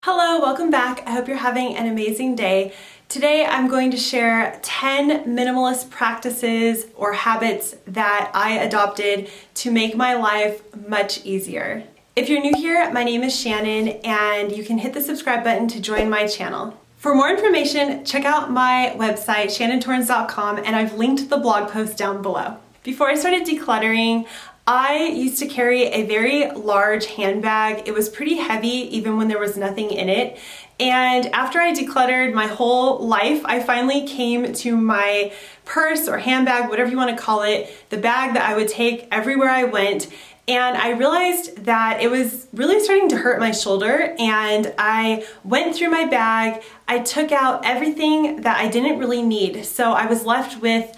Hello, welcome back. I hope you're having an amazing day. Today I'm going to share 10 minimalist practices or habits that I adopted to make my life much easier. If you're new here, my name is Shannon and you can hit the subscribe button to join my channel. For more information, check out my website, shannontorrens.com, and I've linked the blog post down below. Before I started decluttering, I used to carry a very large handbag. It was pretty heavy even when there was nothing in it. And after I decluttered my whole life, I finally came to my purse or handbag, whatever you want to call it, the bag that I would take everywhere I went. And I realized that it was really starting to hurt my shoulder, and I went through my bag. I took out everything that I didn't really need. So I was left with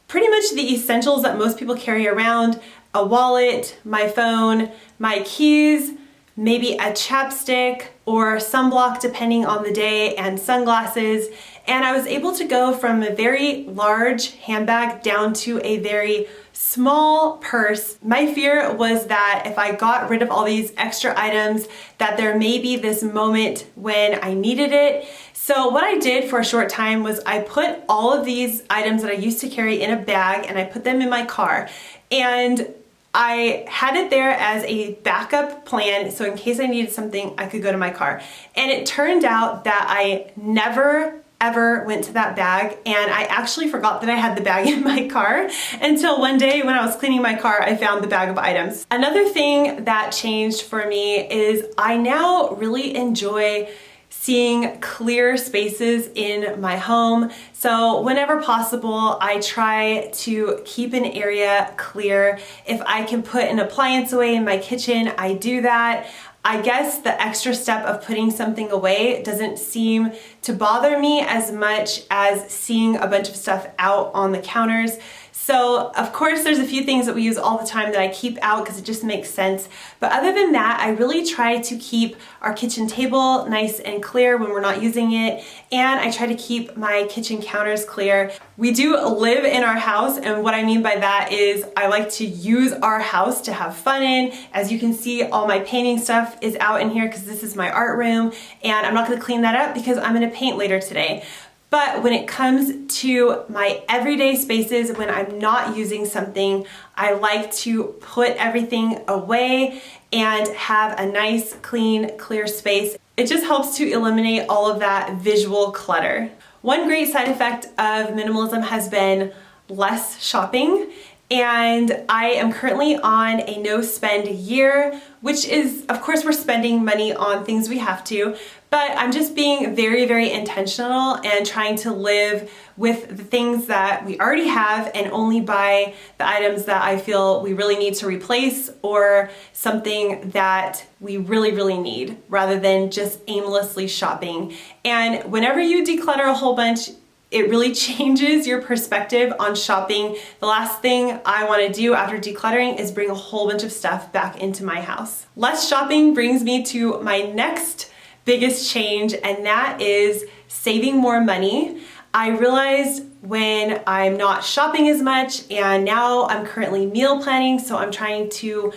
pretty much the essentials that most people carry around: a wallet, my phone, my keys, maybe a chapstick or sunblock depending on the day, and sunglasses. And I was able to go from a very large handbag down to a very small purse. My fear was that if I got rid of all these extra items, that there may be this moment when I needed it. So what I did for a short time was I put all of these items that I used to carry in a bag and I put them in my car. And I had it there as a backup plan, so in case I needed something, I could go to my car. And it turned out that I never ever went to that bag, and I actually forgot that I had the bag in my car until one day when I was cleaning my car, I found the bag of items. Another thing that changed for me is I now really enjoy seeing clear spaces in my home. So whenever possible, I try to keep an area clear. If I can put an appliance away in my kitchen, I do that. I guess the extra step of putting something away doesn't seem to bother me as much as seeing a bunch of stuff out on the counters. So of course there's a few things that we use all the time that I keep out because it just makes sense. But other than that, I really try to keep our kitchen table nice and clear when we're not using it. And I try to keep my kitchen counters clear. We do live in our house, and what I mean by that is I like to use our house to have fun in. As you can see, all my painting stuff is out in here because this is my art room, and I'm not going to clean that up because I'm going to paint later today. But when it comes to my everyday spaces, when I'm not using something, I like to put everything away and have a nice, clean, clear space. It just helps to eliminate all of that visual clutter. One great side effect of minimalism has been less shopping. And I am currently on a no spend year, which is, of course, we're spending money on things we have to, but I'm just being very, very intentional and trying to live with the things that we already have and only buy the items that I feel we really need to replace or something that we really, really need, rather than just aimlessly shopping. And whenever you declutter a whole bunch, it really changes your perspective on shopping. The last thing I want to do after decluttering is bring a whole bunch of stuff back into my house. Less shopping brings me to my next biggest change, and that is saving more money. I realized when I'm not shopping as much, and now I'm currently meal planning, so I'm trying to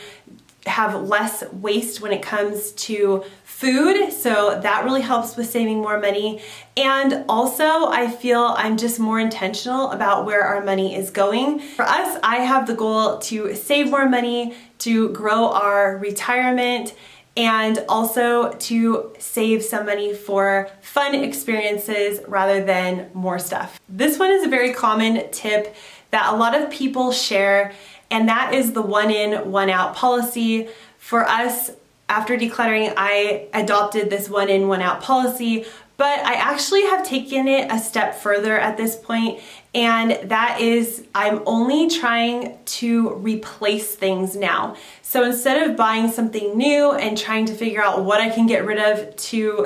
have less waste when it comes to food, so that really helps with saving more money. And also I feel I'm just more intentional about where our money is going. For us, I have the goal to save more money, to grow our retirement, and also to save some money for fun experiences rather than more stuff. This one is a very common tip that a lot of people share, and that is the one in, one out policy. For us, after decluttering, I adopted this one in, one out policy, but I actually have taken it a step further at this point, and that is I'm only trying to replace things now. So instead of buying something new and trying to figure out what I can get rid of to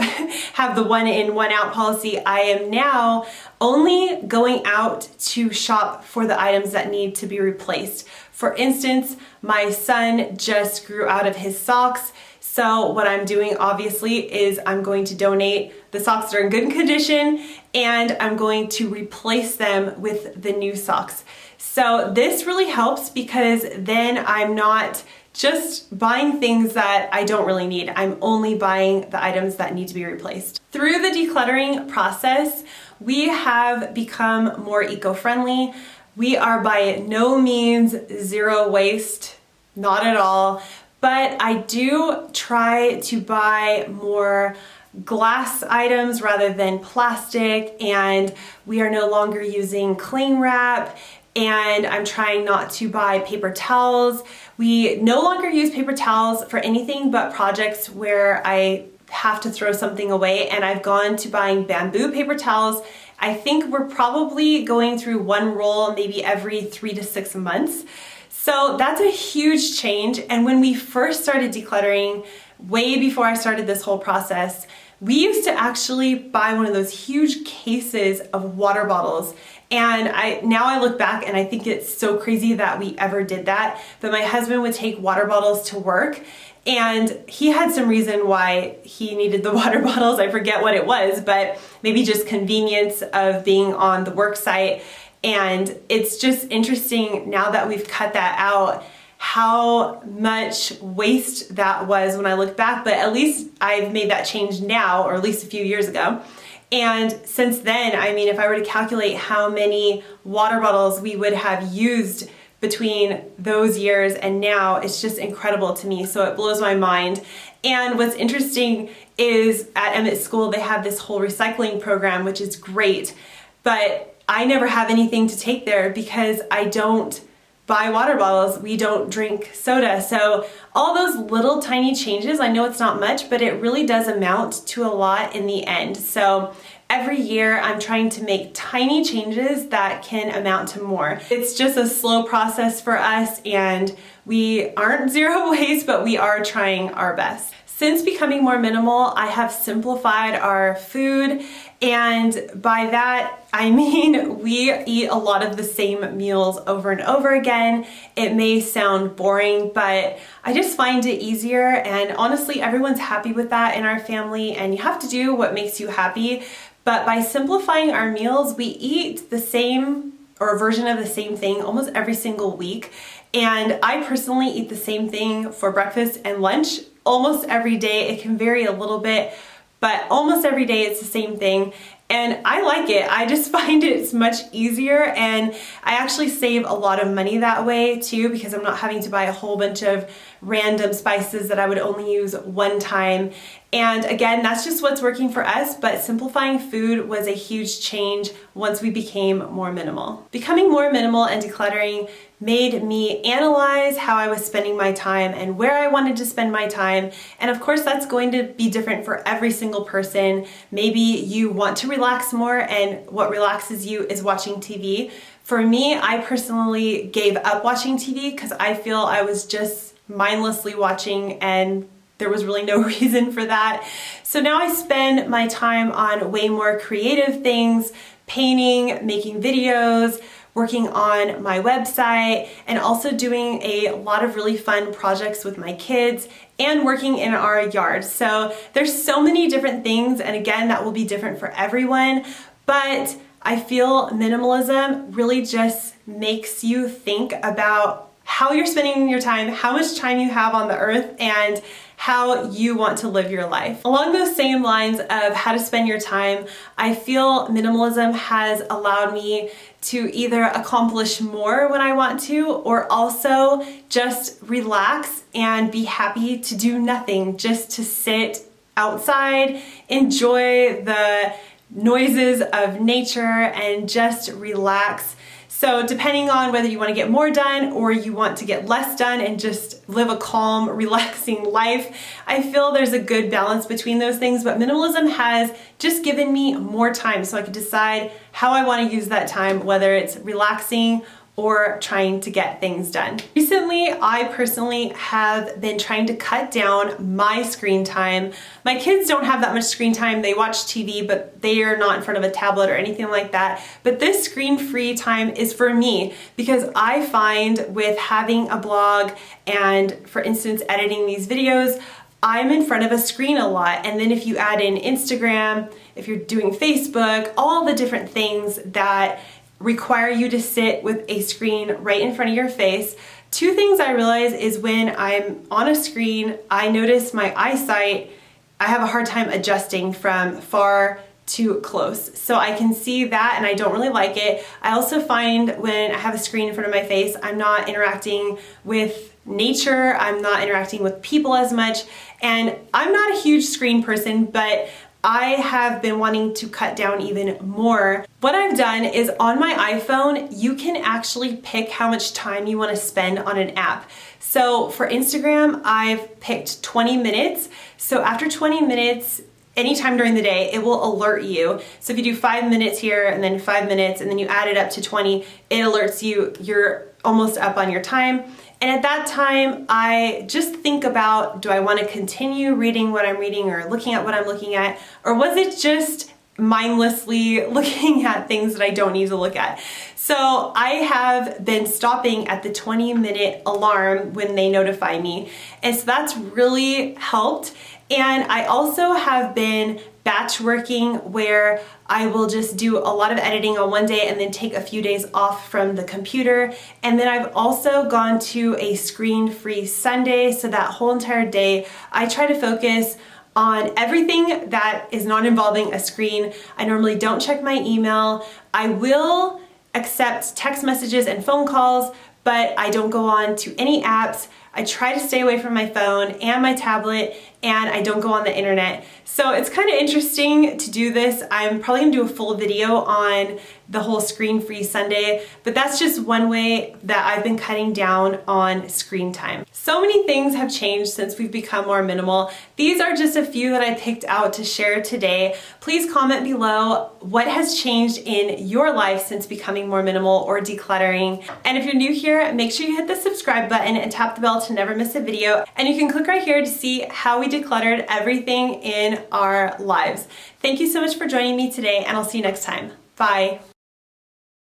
have the one in, one out policy, I am now only going out to shop for the items that need to be replaced. For instance, my son just grew out of his socks. So what I'm doing obviously is I'm going to donate the socks that are in good condition, and I'm going to replace them with the new socks. So this really helps because then I'm not just buying things that I don't really need. I'm only buying the items that need to be replaced. Through the decluttering process, we have become more eco-friendly. We are by no means zero waste, not at all, but I do try to buy more glass items rather than plastic, and we are no longer using cling wrap, and I'm trying not to buy paper towels. We no longer use paper towels for anything but projects where I have to throw something away, and I've gone to buying bamboo paper towels. I think we're probably going through one roll maybe every 3 to 6 months. So that's a huge change. And when we first started decluttering, way before I started this whole process, we used to actually buy one of those huge cases of water bottles. And now I look back and I think it's so crazy that we ever did that. But my husband would take water bottles to work, and he had some reason why he needed the water bottles. I forget what it was, but maybe just convenience of being on the work site. And it's just interesting now that we've cut that out, how much waste that was when I look back, but at least I've made that change now, or at least a few years ago. And since then, I mean, if I were to calculate how many water bottles we would have used between those years and now, it's just incredible to me. So it blows my mind. And what's interesting is at Emmett's school, they have this whole recycling program, which is great, but I never have anything to take there because I don't buy water bottles. We don't drink soda. So all those little tiny changes, I know it's not much, but it really does amount to a lot in the end. So every year I'm trying to make tiny changes that can amount to more. It's just a slow process for us, and we aren't zero waste, but we are trying our best. Since becoming more minimal, I have simplified our food, and by that I mean we eat a lot of the same meals over and over again. It may sound boring, but I just find it easier, and honestly everyone's happy with that in our family, and you have to do what makes you happy. But by simplifying our meals, we eat the same or a version of the same thing almost every single week. And I personally eat the same thing for breakfast and lunch almost every day. It can vary a little bit, but almost every day it's the same thing. And I like it. I just find it's much easier, and I actually save a lot of money that way too, because I'm not having to buy a whole bunch of random spices that I would only use one time. And again, that's just what's working for us, but simplifying food was a huge change once we became more minimal. Becoming more minimal and decluttering made me analyze how I was spending my time and where I wanted to spend my time. And of course, that's going to be different for every single person. Maybe you want to relax more, and what relaxes you is watching TV. For me, I personally gave up watching TV because I feel I was just mindlessly watching, and there was really no reason for that. So now I spend my time on way more creative things, painting, making videos, working on my website, and also doing a lot of really fun projects with my kids and working in our yard. So there's so many different things, and again, that will be different for everyone, but I feel minimalism really just makes you think about how you're spending your time, how much time you have on the earth, and how you want to live your life. Along those same lines of how to spend your time, I feel minimalism has allowed me to either accomplish more when I want to, or also just relax and be happy to do nothing, just to sit outside, enjoy the noises of nature, and just relax. So depending on whether you want to get more done or you want to get less done and just live a calm, relaxing life, I feel there's a good balance between those things. But minimalism has just given me more time so I can decide how I want to use that time, whether it's relaxing or trying to get things done. Recently, I personally have been trying to cut down my screen time. My kids don't have that much screen time. They watch TV, but they are not in front of a tablet or anything like that. But this screen-free time is for me, because I find with having a blog and, for instance, editing these videos, I'm in front of a screen a lot. And then if you add in Instagram, if you're doing Facebook, all the different things that require you to sit with a screen right in front of your face, Two things I realize is when I'm on a screen, I notice my eyesight, I have a hard time adjusting from far to close. So I can see that and I don't really like it. I also find when I have a screen in front of my face, I'm not interacting with nature, I'm not interacting with people as much, and I'm not a huge screen person, but I have been wanting to cut down even more. What I've done is on my iPhone, you can actually pick how much time you want to spend on an app. So for Instagram, I've picked 20 minutes. So after 20 minutes, anytime during the day, it will alert you. So if you do 5 minutes here and then 5 minutes and then you add it up to 20, it alerts you you're almost up on your time. And at that time, I just think about, do I want to continue reading what I'm reading or looking at what I'm looking at? Or was it just mindlessly looking at things that I don't need to look at? So I have been stopping at the 20-minute alarm when they notify me. And so that's really helped. And I also have been batch working where I will just do a lot of editing on one day and then take a few days off from the computer. And then I've also gone to a screen-free Sunday. So that whole entire day, I try to focus on everything that is not involving a screen. I normally don't check my email. I will accept text messages and phone calls, but I don't go on to any apps. I try to stay away from my phone and my tablet, and I don't go on the internet. So it's kind of interesting to do this. I'm probably gonna do a full video on the whole screen-free Sunday, but that's just one way that I've been cutting down on screen time. So many things have changed since we've become more minimal. These are just a few that I picked out to share today. Please comment below what has changed in your life since becoming more minimal or decluttering. And if you're new here, make sure you hit the subscribe button and tap the bell to never miss a video. And you can click right here to see how we decluttered everything in our lives. Thank you so much for joining me today, and I'll see you next time. Bye.